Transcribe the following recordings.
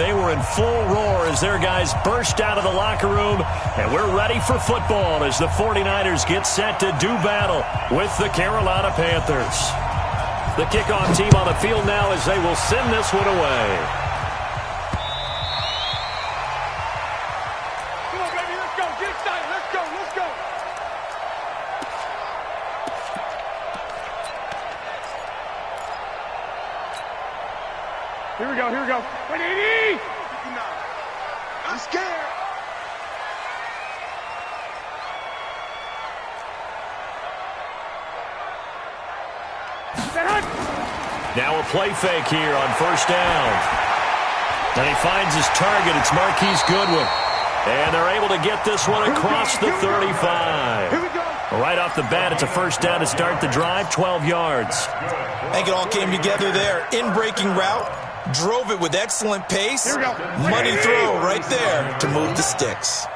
they were in full roar as their guys burst out of the locker room. And we're ready for football as the 49ers get set to do battle with the Carolina Panthers. The kickoff team on the field now as they will send this one away. Here we go, here we go. 180! I'm scared. Now a play fake here on first down. And he finds his target. It's Marquise Goodwin. And they're able to get this one across the 35. Here we go. Right off the bat, it's a first down to start the drive, 12 yards. I think it all came together there. In-breaking route. Drove it with excellent pace. Money throw right there to move the sticks.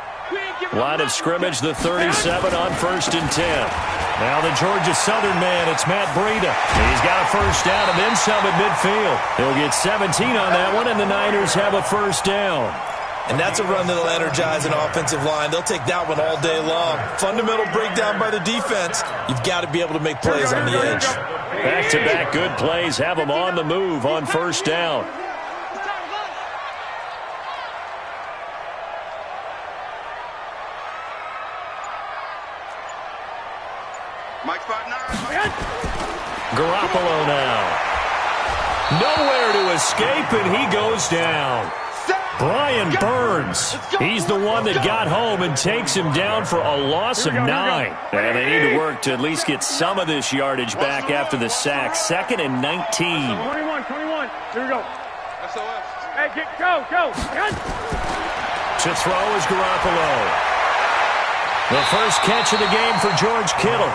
Line of scrimmage, the 37 on 1st and 10. Now the Georgia Southern man, it's Matt Breida. He's got a first down and then some at midfield. He'll get 17 on that one, and the Niners have a first down. And that's a run that'll energize an offensive line. They'll take that one all day long. Fundamental breakdown by the defense. You've got to be able to make plays on the edge. Back-to-back good plays have them on the move on first down. Garoppolo now. Nowhere to escape, and he goes down. Brian Burns, he's the one that got home and takes him down for a loss of 9. And they need to work to at least get some of this yardage back after the sack. 2nd and 19. 21. Here we go. Hey, go. To throw is Garoppolo. The first catch of the game for George Kittle.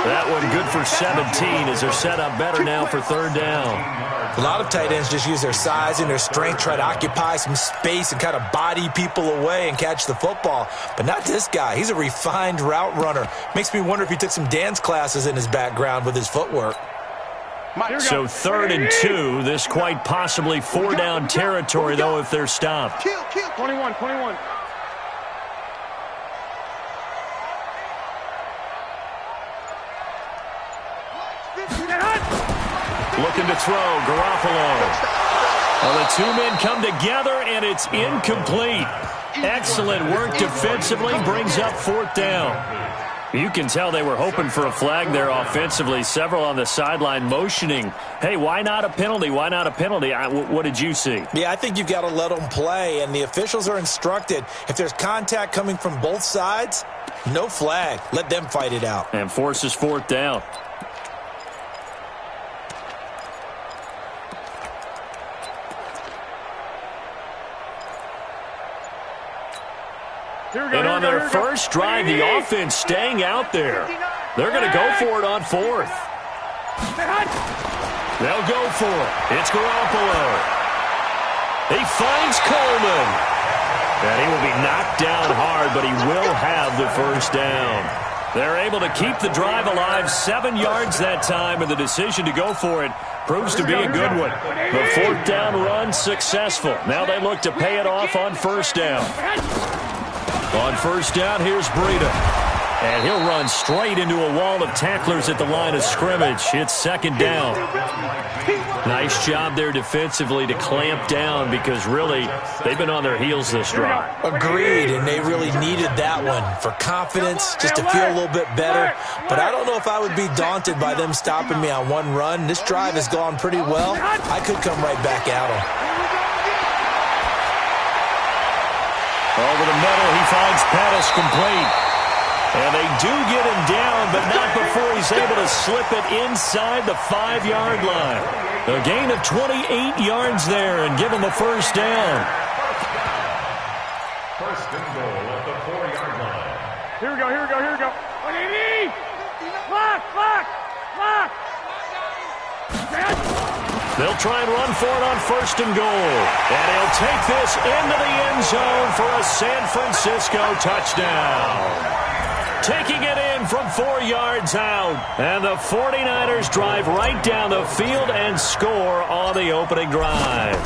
That one good for 17 as they're set up better now for 3rd down. A lot of tight ends just use their size and their strength, try to occupy some space and kind of body people away and catch the football. But not this guy. He's a refined route runner. Makes me wonder if he took some dance classes in his background with his footwork. So 3rd and 2. This quite possibly 4-down territory, though, if they're stopped. 21. Looking to throw, Garoppolo. Well, the two men come together, and it's incomplete. Excellent work defensively, brings up 4th down. You can tell they were hoping for a flag there offensively. Several on the sideline motioning. Hey, why not a penalty? Why not a penalty? What did you see? Yeah, I think you've got to let them play, and the officials are instructed. If there's contact coming from both sides, no flag. Let them fight it out. And forces 4th down. And on their first drive, the offense staying out there. They're going to go for it on 4th. They'll go for it. It's Garoppolo. He finds Coleman. And he will be knocked down hard, but he will have the first down. They're able to keep the drive alive, 7 yards that time, and the decision to go for it proves to be a good one. The 4th down run successful. Now they look to pay it off on first down. On first down, here's Breida. And he'll run straight into a wall of tacklers at the line of scrimmage. It's 2nd down. Nice job there defensively to clamp down because really they've been on their heels this drive. Agreed, and they really needed that one for confidence, just to feel a little bit better. But I don't know if I would be daunted by them stopping me on one run. This drive has gone pretty well. I could come right back at them. Over the middle, he finds Pettis complete. And they do get him down, but not before he's able to slip it inside the 5-yard line. A gain of 28 yards there and give him a first down. First and goal at the 4-yard line. Here we go. 180! Lock! They'll try and run for it on first and goal. And he'll take this into the end zone for a San Francisco touchdown. Taking it in from 4 yards out. And the 49ers drive right down the field and score on the opening drive.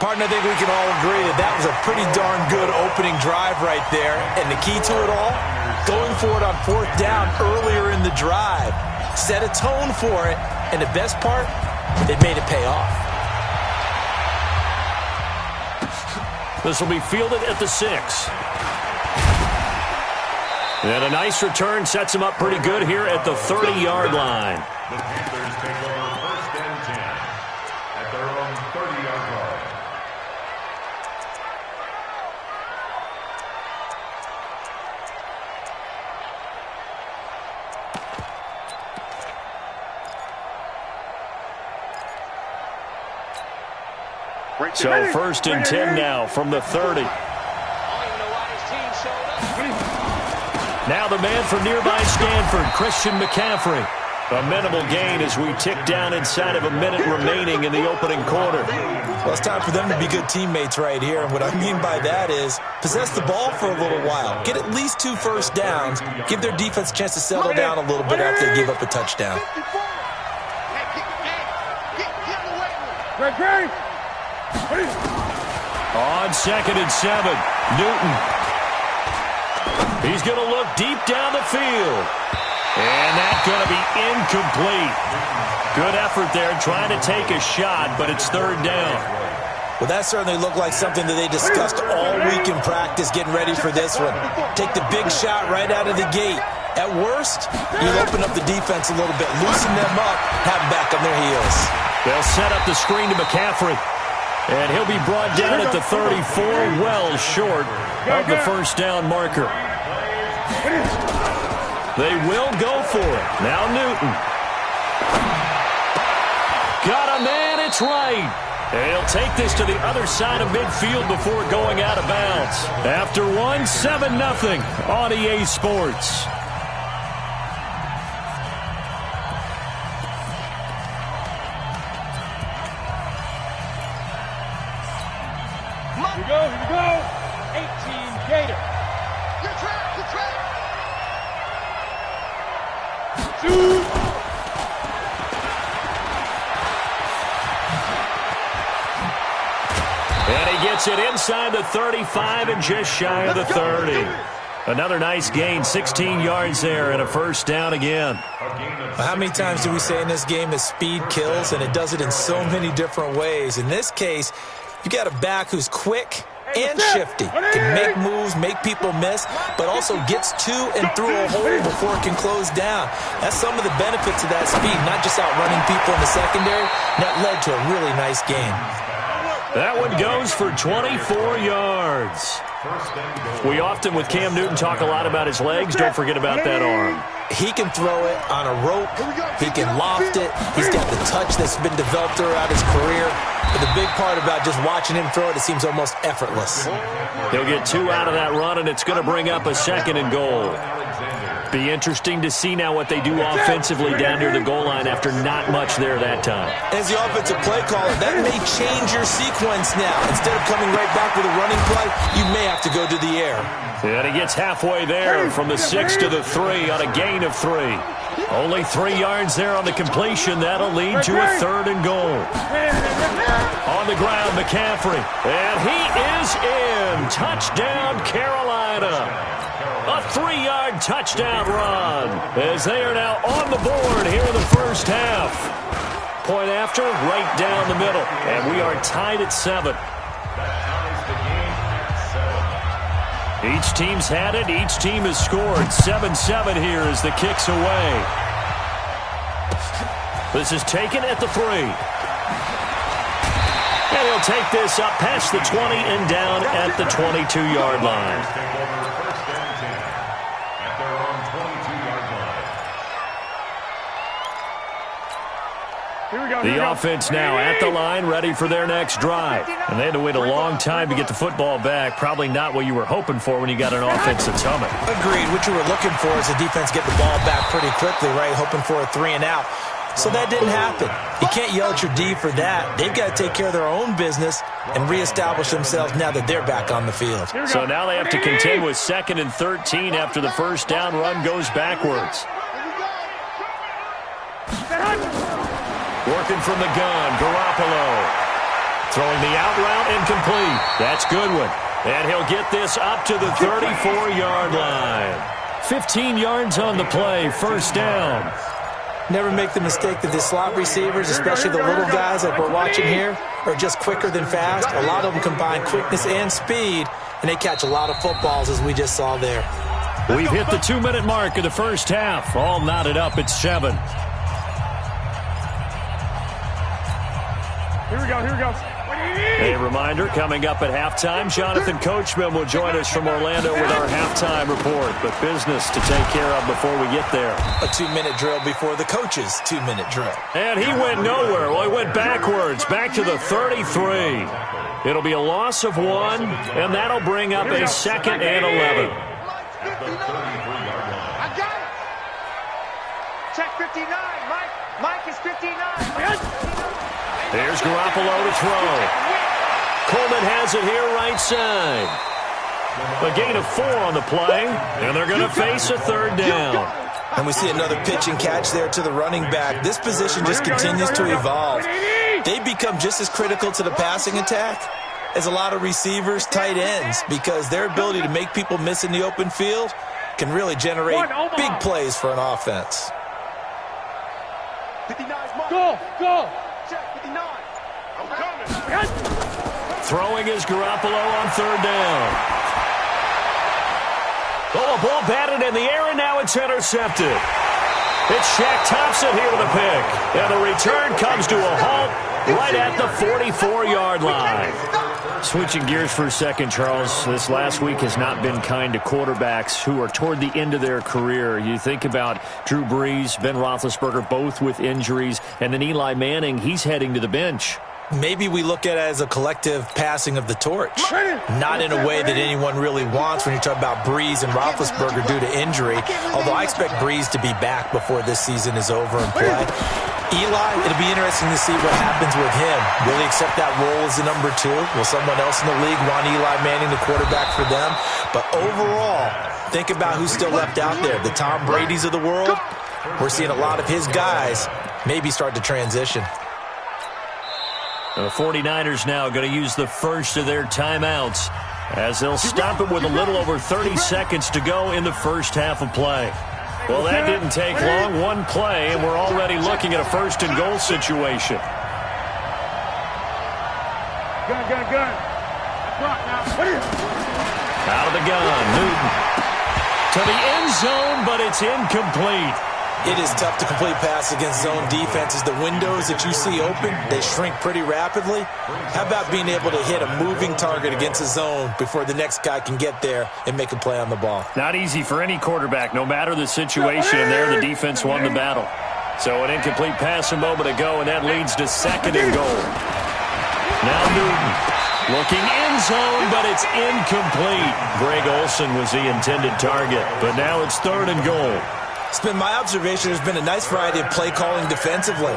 Partner, I think we can all agree that that was a pretty darn good opening drive right there. And the key to it all, going for it on 4th down earlier in the drive. Set a tone for it, and the best part, they made it pay off. This will be fielded at the 6. And a nice return sets him up pretty good here at the 30-yard line. The Panthers take over 1st and 10 at their own 30-yard line. So 1st and 10 now from the 30. Now the man from nearby Stanford, Christian McCaffrey. A minimal gain as we tick down inside of a minute remaining in the opening quarter. Well, it's time for them to be good teammates right here. And what I mean by that is possess the ball for a little while. Get at least 2 first downs. Give their defense a chance to settle down a little bit after they give up a touchdown. On 2nd and 7, Newton. He's going to look deep down the field. And that's going to be incomplete. Good effort there trying to take a shot, but it's 3rd down. Well, that certainly looked like something that they discussed all week in practice, getting ready for this one. Take the big shot right out of the gate. At worst, you'll open up the defense a little bit, loosen them up, have them back on their heels. They'll set up the screen to McCaffrey. And he'll be brought down at the 34, well short of the 1st down marker. They will go for it. Now Newton. Got a man, it's right. And he'll take this to the other side of midfield before going out of bounds. After one, 7-0 on EA Sports. Here we go. 18 Gator. Good track. Shoot. And he gets it inside the 35 and just shy of the 30. Another nice gain, 16 yards there and a 1st down again. How many times do we say in this game that speed kills, and it does it in so many different ways? In this case, you got a back who's quick and shifty, can make moves, make people miss, but also gets to and through a hole before it can close down. That's some of the benefits of that speed, not just outrunning people in the secondary. That led to a really nice game. That one goes for 24 yards. We often, with Cam Newton, talk a lot about his legs. Don't forget about that arm. He can throw it on a rope. He can loft it. He's got the touch that's been developed throughout his career. But the big part about just watching him throw it, it seems almost effortless. He'll get 2 out of that run, and it's going to bring up a 2nd and goal. Be interesting to see now what they do offensively down near the goal line after not much there that time. As the offensive play caller, that may change your sequence now. Instead of coming right back with a running play, you may have to go to the air. And he gets halfway there from the 6 to the 3 on a gain of 3. Only 3 yards there on the completion. That'll lead to a 3rd and goal. On the ground, McCaffrey. And he is in. Touchdown, Carolina. A 3-yard touchdown run as they are now on the board here in the 1st half. Point after, right down the middle. And we are tied at 7. Each team's had it. Each team has scored. 7-7 here as the kick's away. This is taken at the 3. And he'll take this up past the 20 and down at the 22-yard line. The offense now at the line, ready for their next drive. And they had to wait a long time to get the football back. Probably not what you were hoping for when you got an offense that's humming. Agreed. What you were looking for is the defense get the ball back pretty quickly, right? Hoping for a 3 and out. So that didn't happen. You can't yell at your D for that. They've got to take care of their own business and reestablish themselves now that they're back on the field. So now they have to contend with 2nd and 13 after the 1st down run goes backwards. Working from the gun, Garoppolo. Throwing the out route incomplete. That's Goodwin. And he'll get this up to the 34-yard line. 15 yards on the play, first down. Never make the mistake that the slot receivers, especially the little guys like we're watching here, are just quicker than fast. A lot of them combine quickness and speed, and they catch a lot of footballs, as we just saw there. We've hit the 2-minute mark of the first half. All knotted up at 7. Here we go. A reminder, coming up at halftime, Jonathan Coachman will join us from Orlando with our halftime report. But business to take care of before we get there. A 2-minute drill before the coach's 2-minute drill. And he went nowhere. Well, he went backwards, back to the 33. It'll be a loss of 1, and that'll bring up a 2nd and 11. I got it. Check 59. Mike is 59. Here's Garoppolo to throw. Coleman has it here right side. A gain of 4 on the play, and they're going to face a 3rd down. And we see another pitch and catch there to the running back. This position just continues to evolve. They become just as critical to the passing attack as a lot of receivers, tight ends, because their ability to make people miss in the open field can really generate big plays for an offense. 59. Go. Check 59. I'm coming. Throwing is Garoppolo on 3rd down. Oh, a ball batted in the air, and now it's intercepted. It's Shaq Thompson here with a pick. And the return comes to a halt right at the 44-yard line. Switching gears for a second, Charles, this last week has not been kind to quarterbacks who are toward the end of their career. You think about Drew Brees, Ben Roethlisberger, both with injuries, and then Eli Manning, he's heading to the bench. Maybe we look at it as a collective passing of the torch. Not in a way that anyone really wants when you talk about Brees and Roethlisberger due to injury, although I expect Brees to be back before this season is over and play. Eli, it'll be interesting to see what happens with him. Will he accept that role as the number 2? Will someone else in the league want Eli Manning, the quarterback for them? But overall, think about who's still left out there. The Tom Brady's of the world. We're seeing a lot of his guys maybe start to transition. The 49ers now going to use the first of their timeouts as they'll stop it with a little over 30 seconds to go in the first half of play. Well, that didn't take long. One play, and we're already looking at a 1st and goal situation. Gun. Out of the gun, Newton. To the end zone, but it's incomplete. It is tough to complete pass against zone defenses. The windows that you see open, they shrink pretty rapidly. How about being able to hit a moving target against a zone before the next guy can get there and make a play on the ball? Not easy for any quarterback, no matter the situation, and there the defense won the battle. So an incomplete pass a moment ago, and that leads to 2nd and goal. Now Newton looking end zone, but it's incomplete. Greg Olsen was the intended target, but now it's 3rd and goal. It's been my observation there's been a nice variety of play calling defensively.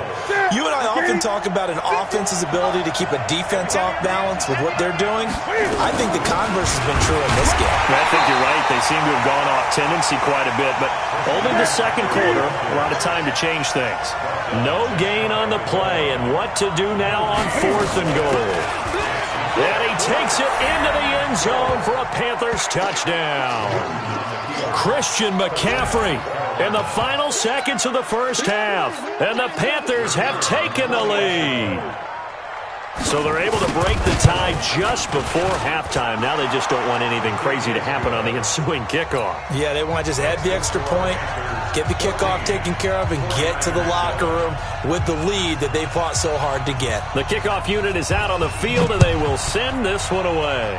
You and I often talk about an offense's ability to keep a defense off balance with what they're doing. I think the converse has been true in this game. I think you're right. They seem to have gone off tendency quite a bit, but only the 2nd quarter, a lot of time to change things. No gain on the play, and what to do now on 4th and goal. And he takes it into the end zone for a Panthers touchdown. Christian McCaffrey in the final seconds of the first half. And the Panthers have taken the lead. So they're able to break the tie just before halftime. Now they just don't want anything crazy to happen on the ensuing kickoff. Yeah, they want to just add the extra point, get the kickoff taken care of, and get to the locker room with the lead that they fought so hard to get. The kickoff unit is out on the field, and they will send this one away.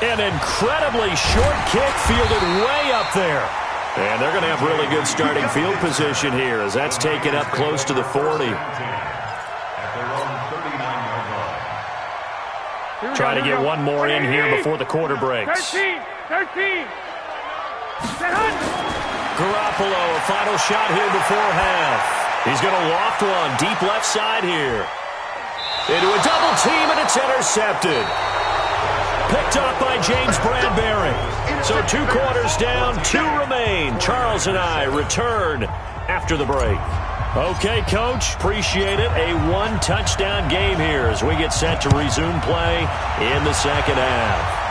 An incredibly short kick fielded way up there. And they're going to have really good starting field position here as that's taken up close to the 40. Trying to get one more in here before the quarter breaks. 13. Garoppolo, a final shot here before half. He's going to loft one deep left side here. Into a double team, and it's intercepted. Picked up by James Bradbury. So 2 quarters down, 2 remain. Charles and I return after the break. Okay, Coach, appreciate it. A one-touchdown game here as we get set to resume play in the second half.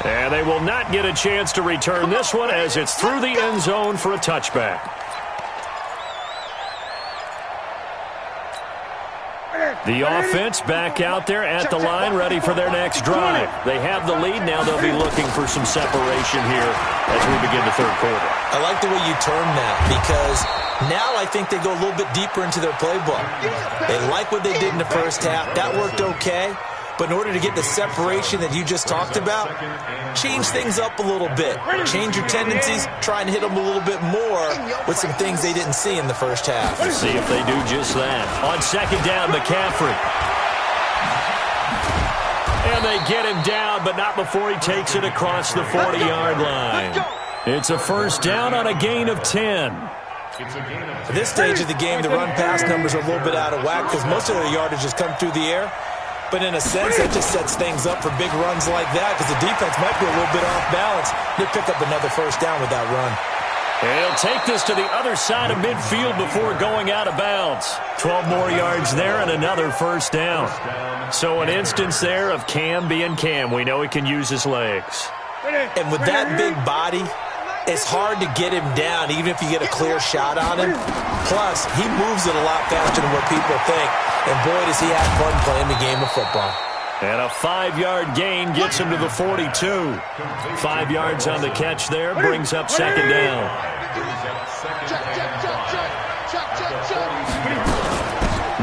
And they will not get a chance to return this one as it's through the end zone for a touchback. The offense back out there at the line, ready for their next drive. They have the lead. Now they'll be looking for some separation here as we begin the third quarter. I like the way you term that because now I think they go a little bit deeper into their playbook. They like what they did in the first half. That worked okay. But in order to get the separation that you just talked about, change things up a little bit. Change your tendencies, try and hit them a little bit more with some things they didn't see in the first half. Let's see if they do just that. On second down, McCaffrey. And they get him down, but not before he takes it across the 40-yard line. It's a first down on a gain of 10. At this stage of the game, the run-pass numbers are a little bit out of whack because most of their yardage has come through the air. But in a sense, that just sets things up for big runs like that because the defense might be a little bit off balance. They'll pick up another first down with that run. And he'll take this to the other side of midfield before going out of bounds. 12 more yards there and another first down. So an instance there of Cam being Cam. We know he can use his legs. And with that big body, it's hard to get him down even if you get a clear shot on him. Plus, he moves it a lot faster than what people think. And boy, does he have fun playing the game of football. And a 5-yard gain gets him to the 42. 5 yards on the catch there, brings up second down.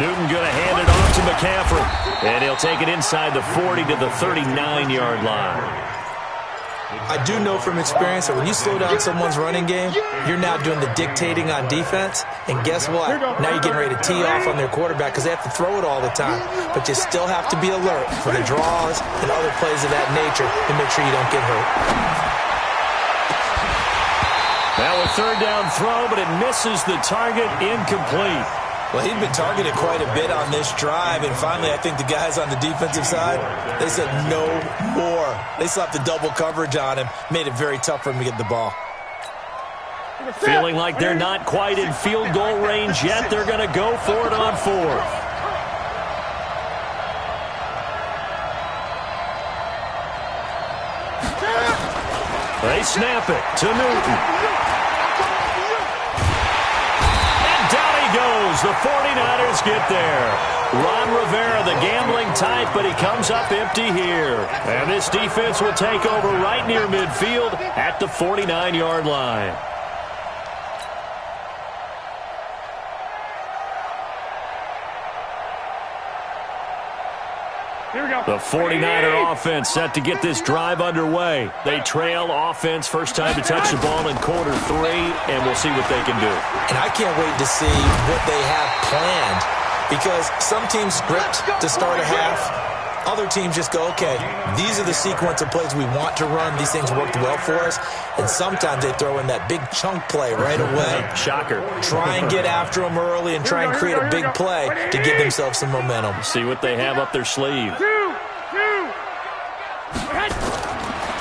Newton going to hand it off to McCaffrey. And he'll take it inside the 40 to the 39-yard line. I do know from experience that when you slow down someone's running game, you're now doing the dictating on defense. And guess what? Now you're getting ready to tee off on their quarterback because they have to throw it all the time. But you still have to be alert for the draws and other plays of that nature to make sure you don't get hurt. Now a third down throw, but it misses the target, incomplete. Well, he'd been targeted quite a bit on this drive, and finally I think the guys on the defensive side, they said no more. They slapped the double coverage on him, made it very tough for him to get the ball. Feeling like they're not quite in field goal range yet, they're going to go for it on fourth. They snap it to Newton. The 49ers get there. Ron Rivera, the gambling type, but he comes up empty here. And this defense will take over right near midfield at the 49-yard line. Here we go. The 49er offense set to get this drive underway. They trail offense, first time to touch the ball in quarter 3, and we'll see what they can do. And I can't wait to see what they have planned because some teams script to start a half. Other teams just go, okay, these are the sequence of plays we want to run. These things worked well for us. And sometimes they throw in that big chunk play right away. Shocker. Try and get after them early and try and create a big play to give themselves some momentum. See what they have up their sleeve.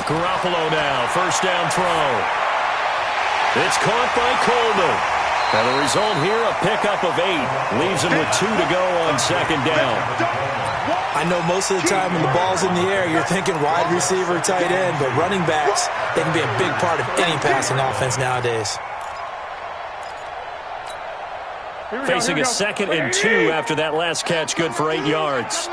Garoppolo now, first down throw. It's caught by Coleman. And the result here, a pickup of 8. Leaves him with 2 to go on second down. I know most of the time when the ball's in the air, you're thinking wide receiver, tight end, but running backs, they can be a big part of any passing offense nowadays. Facing a 2nd and 2 after that last catch, good for 8 yards.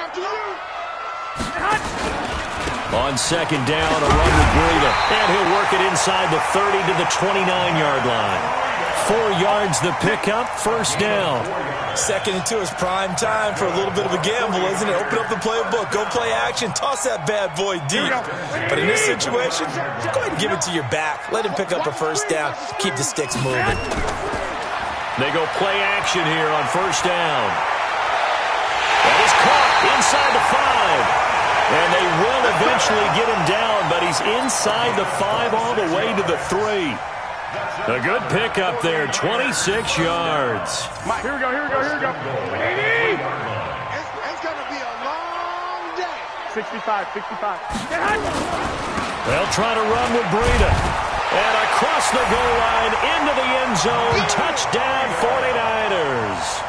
On second down, a run with Breida. And he'll work it inside the 30 to the 29-yard line. 4 yards the pickup, first down. 2nd and 2 is prime time for a little bit of a gamble, isn't it? Open up the playbook, go play action, toss that bad boy deep. But in this situation, go ahead and give it to your back. Let him pick up a first down, keep the sticks moving. They go play action here on first down. That is caught inside the 5. And they will eventually get him down, but he's inside the 5 all the way to the 3. A good pickup there, 26 yards. Here we go. It's going to be a long day. 65. They'll try to run with Breida. And across the goal line into the end zone. Touchdown 49ers.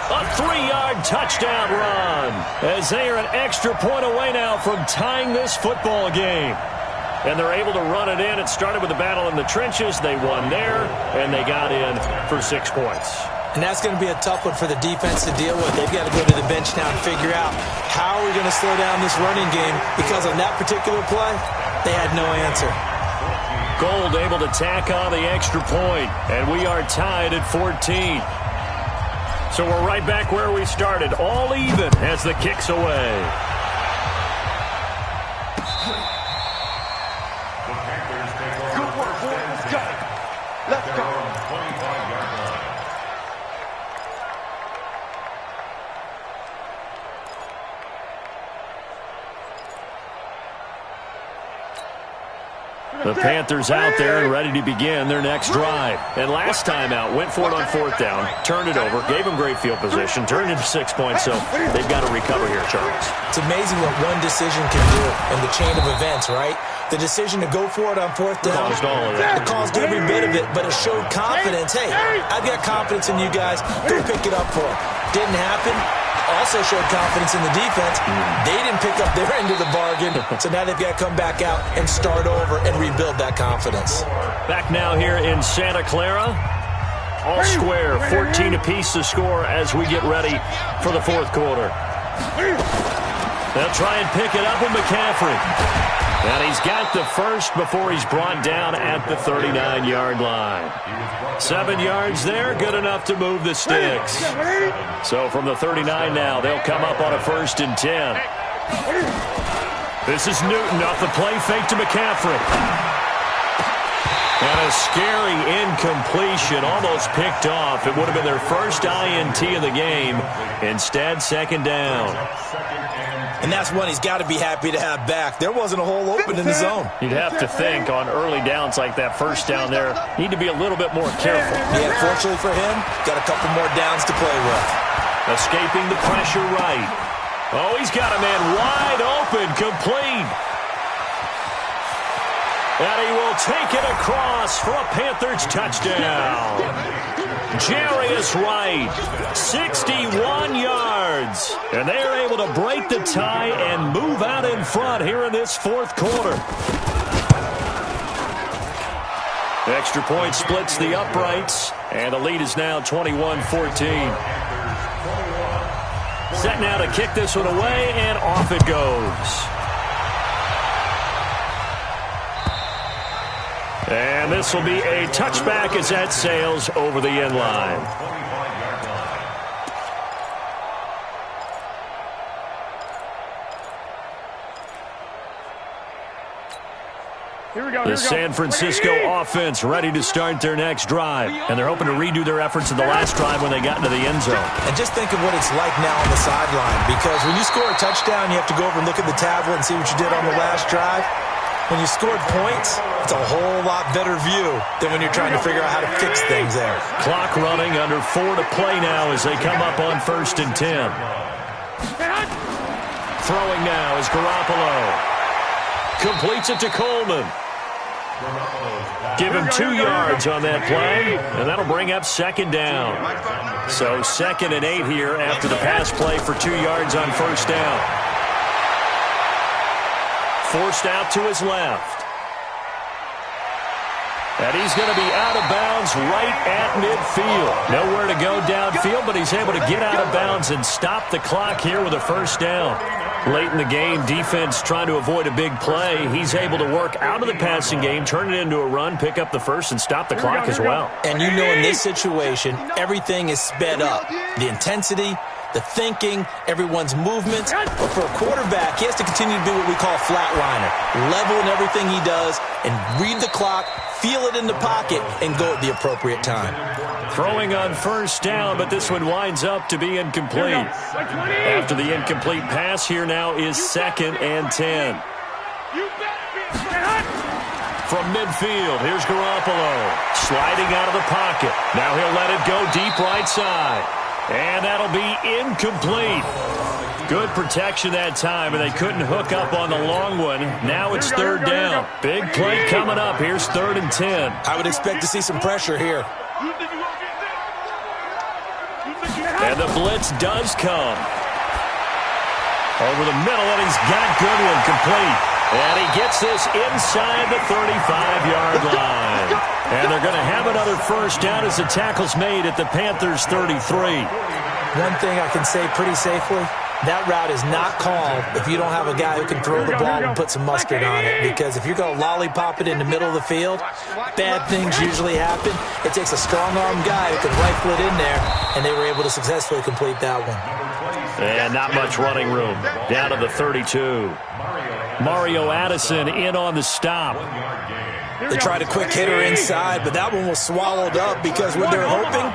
A 3-yard touchdown run as they are an extra point away now from tying this football game. And they're able to run it in. It started with a battle in the trenches. They won there, and they got in for 6 points. And that's going to be a tough one for the defense to deal with. They've got to go to the bench now and figure out how are we going to slow down this running game, because on that particular play, they had no answer. Gold able to tack on the extra point, and we are tied at 14. So we're right back where we started, all even as the kick's away. Good work, boys. Got it. Let's go. 25-yard line. The Panthers out there and ready to begin their next drive. And last time out, went for it on 4th down, turned it over, gave them great field position, turned into 6 points, so they've got to recover here, Charles. It's amazing what one decision can do in the chain of events, right? The decision to go for it on 4th down. Caused all of that. It caused every bit of it, but it showed confidence. Hey, I've got confidence in you guys. Go pick it up for it. Didn't happen. Also showed confidence in the defense. They didn't pick up their end of the bargain, so now they've got to come back out and start over and rebuild that confidence. Back now here in Santa Clara. All square, 14 apiece to score as we get ready for the 4th quarter. They'll try and pick it up with McCaffrey. And he's got the first before he's brought down at the 39-yard line. 7 yards there, good enough to move the sticks. So from the 39 now, they'll come up on a 1st and 10. This is Newton off the play fake to McCaffrey. And a scary incompletion, almost picked off. It would have been their first INT of the game. Instead, 2nd down. And that's one he's got to be happy to have back. There wasn't a hole open in the zone. You'd have to think on early downs like that, 1st down there, need to be a little bit more careful. Yeah, fortunately for him, got a couple more downs to play with. Escaping the pressure right. Oh, he's got a man wide open, complete. And he will take it across for a Panthers touchdown. Jarius Wright, 61 yards. And they're able to break the tie and move out in front here in this 4th quarter. The extra point splits the uprights, and the lead is now 21-14. Set now to kick this one away, and off it goes. And this will be a touchback as that sails over the end line. The San Francisco offense ready to start their next drive. And they're hoping to redo their efforts in the last drive when they got into the end zone. And just think of what it's like now on the sideline. Because when you score a touchdown, you have to go over and look at the tablet and see what you did on the last drive. When you scored points, it's a whole lot better view than when you're trying to figure out how to fix things there. Clock running, under 4 to play now as they come up on 1st and 10. Throwing now is Garoppolo. Completes it to Coleman. Give him 2 yards on that play, and that'll bring up 2nd down. So 2nd and 8 here after the pass play for 2 yards on 1st down. Forced out to his left. And he's going to be out of bounds right at midfield. Nowhere to go downfield, but he's able to get out of bounds and stop the clock here with a 1st down. Late in the game, defense trying to avoid a big play. He's able to work out of the passing game, turn it into a run, pick up the first, and stop the clock as well. And you know in this situation, everything is sped up. The intensity, the thinking, everyone's movements. But for a quarterback, he has to continue to do what we call flatliner. Level in everything he does and read the clock, feel it in the pocket, and go at the appropriate time. Throwing on 1st down, but this one winds up to be incomplete. After the incomplete pass, here now is 2nd and 10. From midfield, here's Garoppolo. Sliding out of the pocket. Now he'll let it go deep right side. And that'll be incomplete. Good protection that time, and they couldn't hook up on the long one. Now it's third down. Big play coming up. Here's 3rd and 10. I would expect to see some pressure here. And the blitz does come. Over the middle, and he's got Goodwin complete. And he gets this inside the 35-yard line. And they're going to have another first down as the tackle's made at the Panthers' 33. One thing I can say pretty safely, that route is not called if you don't have a guy who can throw the ball and put some mustard on it. Because if you're going to lollipop it in the middle of the field, bad things usually happen. It takes a strong-arm guy who can rifle it in there, and they were able to successfully complete that one. And not much running room. Down to the 32. Mario Addison in on the stop. They tried a quick hitter inside, but that one was swallowed up because what they're hoping,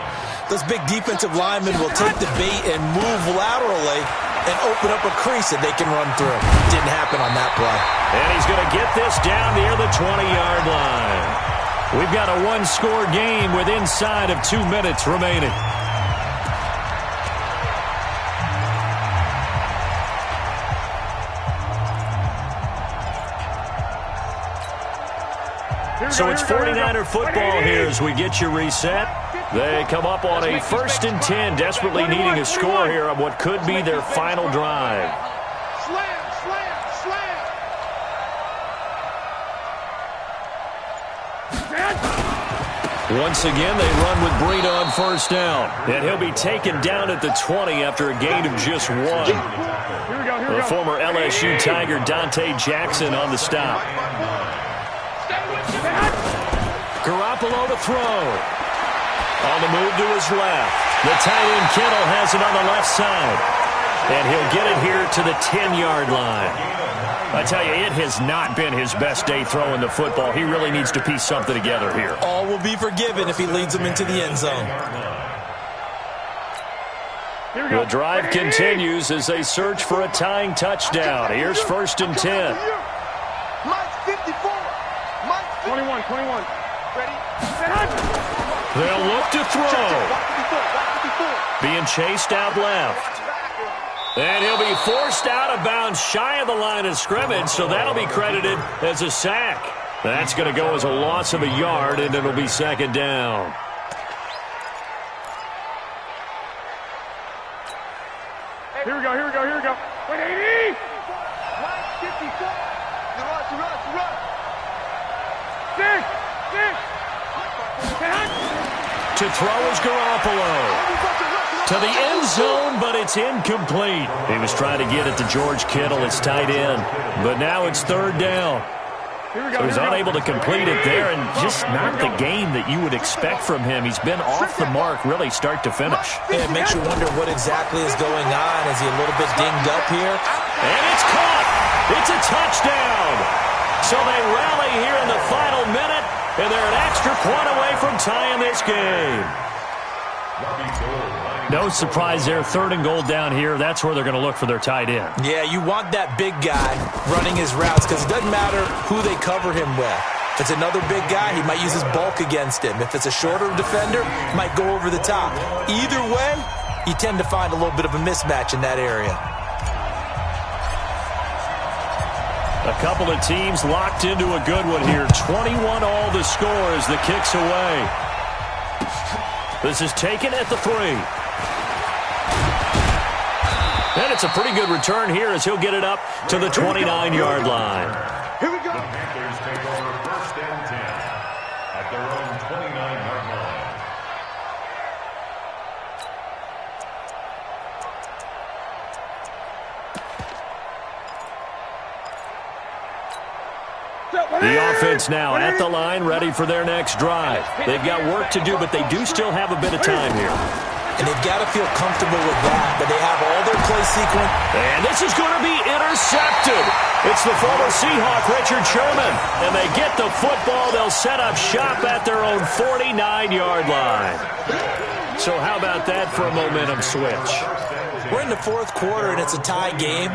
those big defensive linemen will take the bait and move laterally and open up a crease that they can run through. Didn't happen on that play. And he's going to get this down near the 20-yard line. We've got a one-score game with inside of 2 minutes remaining. So it's 49er football here as we get you reset. They come up on a 1st and 10, desperately needing a score here on what could be their final drive. Once again, they run with Breida on first down. And he'll be taken down at the 20 after a gain of just 1. The former LSU Tiger Dante Jackson on the stop. Garoppolo to throw. On the move to his left. The tight end Kittle has it on the left side. And he'll get it here to the 10-yard line. I tell you, it has not been his best day throwing the football. He really needs to piece something together here. All will be forgiven if he leads them into the end zone. The drive continues as they search for a tying touchdown. Here's 1st and 10. Mike's 54. 21. Ready? They'll look to throw. Being chased out left. And he'll be forced out of bounds shy of the line of scrimmage, so that'll be credited as a sack. That's going to go as a loss of a yard, and it'll be 2nd down. Here we go. 180. 54. Run. 6. To throw is Garoppolo. To the end zone, but it's incomplete. He was trying to get it to George Kittle, his tight end. But now it's 3rd down. So he's unable to complete it there, and just not the game that you would expect from him. He's been off the mark really start to finish. It makes you wonder what exactly is going on. Is he a little bit dinged up here? And it's caught. It's a touchdown. So they rally here in the final minute, and they're an extra point away from tying this game. No surprise there. 3rd and goal down here. That's where they're going to look for their tight end. Yeah, you want that big guy running his routes because it doesn't matter who they cover him with. If it's another big guy, he might use his bulk against him. If it's a shorter defender, he might go over the top. Either way, you tend to find a little bit of a mismatch in that area. A couple of teams locked into a good one here. 21 all the score as the kick's away. This is taken at the 3. And it's a pretty good return here as he'll get it up to the 29-yard line. Here we go. The Panthers take over 1st and 10 at their own 29-yard line. The offense now at the line, ready for their next drive. They've got work to do, but they do still have a bit of time here. And they've got to feel comfortable with that, but they have all their play sequence. And this is going to be intercepted. It's the former Seahawk, Richard Sherman. And they get the football. They'll set up shop at their own 49-yard line. So how about that for a momentum switch? We're in the 4th quarter, and it's a tie game.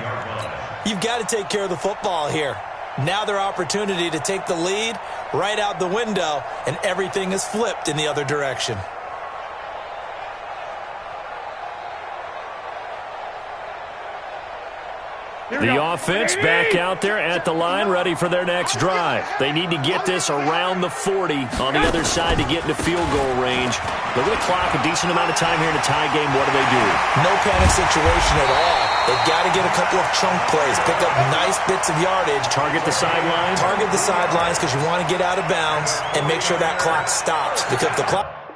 You've got to take care of the football here. Now their opportunity to take the lead right out the window, and everything is flipped in the other direction. The offense back out there at the line, ready for their next drive. They need to get this around the 40 on the other side to get into field goal range. They're going to clock a decent amount of time here in a tie game. What do? No panic situation at all. They've got to get a couple of chunk plays, pick up nice bits of yardage. Target the sidelines? Target the sidelines because you want to get out of bounds and make sure that clock stops. Because the clock...